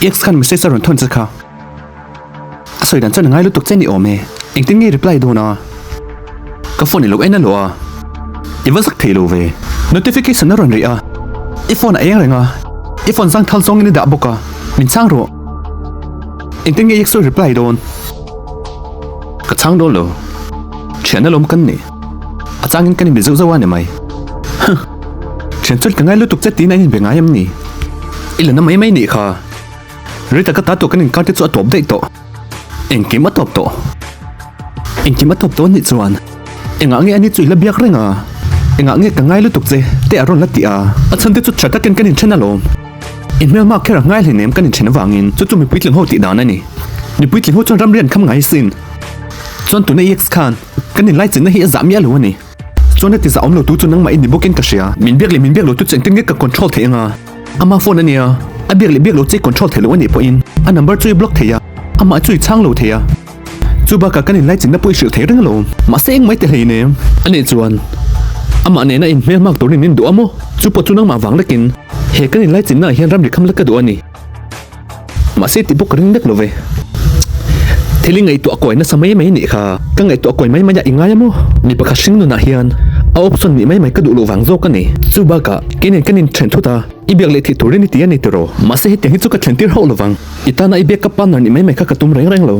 X khan message ron thon chakha soi dan chan ngai lu tuk cheni ome engtin nge reply do na ka phone lo ena lo a iwa sak thelo ve notification na ron ri a phone a eng renga phone sang thal song ni da boka min chang ro engtin nge X reply don ka chang do lo channel om kan ni a changin kan bi zo zo wa ne mai chen chul ka ngai lu tuk chati na in be ngai am ni ila na mai mai ni kha rita ka ta to kan ka te chu top dei to engki ma top to ni chuan enga nge ani chui la biak renga enga nge ka ngai lu tuk che te aron la ti a chan te chu chata ken kan in chena lom in mel ma khera ngai le nem kan in chena wangin chu mi puitling ho ti da na ni puitling ho chon ram rian kham ngai sin chon tu ne X khan kan in lai chin na hi azam ya lo ni chon ti za om lo tu chu nang ma in ni boken ka shia min biak lo tu chen ten nge ka control the nga ama phone ania a biak lo che control the lo ni po in a number chui block the ya ama chui chang lo the ya chu ba ka kan in lai chin na pui shil the reng lo ma seng mai te le ne ani chuan ama ne na in mel mak to nin du amo chu po chu nang ma wang lekin he kan in lai chin na hian ram ri kham la ka du ani ma se ti bok ring nek lo ve theling ai to koi na samai mai ni kha ka ngai to koi mai ma ya ingai amo ni pa kha sing nu na hian a option ni mai ka du lo wang zo ka ni chu ba ka kanin thren thuta i biak le thi tur ni ti ani tero ma se he te hi chu ka thlen tir ho lo wang itana i biak ka pan ni mai ka tum reng lo